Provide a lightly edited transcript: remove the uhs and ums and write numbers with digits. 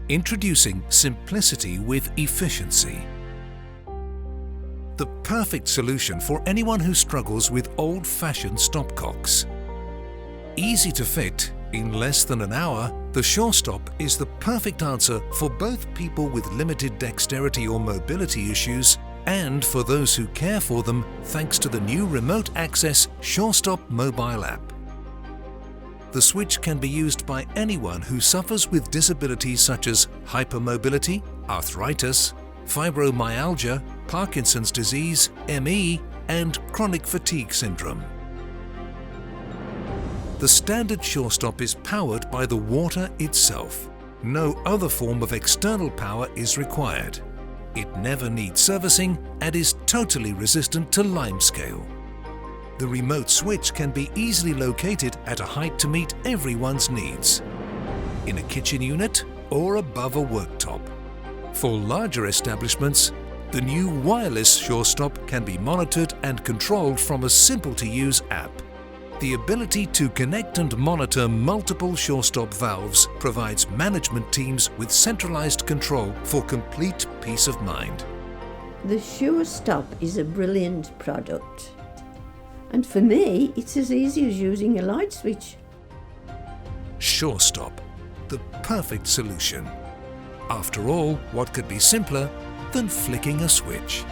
Introducing simplicity with efficiency. The perfect solution for anyone who struggles with old-fashioned stopcocks. Easy to fit, in less than an hour, the Surestop is the perfect answer for both people with limited dexterity or mobility issues and for those who care for them thanks to the new remote access Surestop mobile app. The switch can be used by anyone who suffers with disabilities such as hypermobility, arthritis, fibromyalgia, Parkinson's disease, ME, and chronic fatigue syndrome. The standard Surestop is powered by the water itself. No other form of external power is required. It never needs servicing and is totally resistant to limescale. The remote switch can be easily located at a height to meet everyone's needs, in a kitchen unit or above a worktop. For larger establishments, the new wireless Surestop can be monitored and controlled from a simple-to-use app. The ability to connect and monitor multiple Surestop valves provides management teams with centralized control for complete peace of mind. The Surestop is a brilliant product. And for me, it's as easy as using a light switch. Surestop, the perfect solution. After all, what could be simpler than flicking a switch?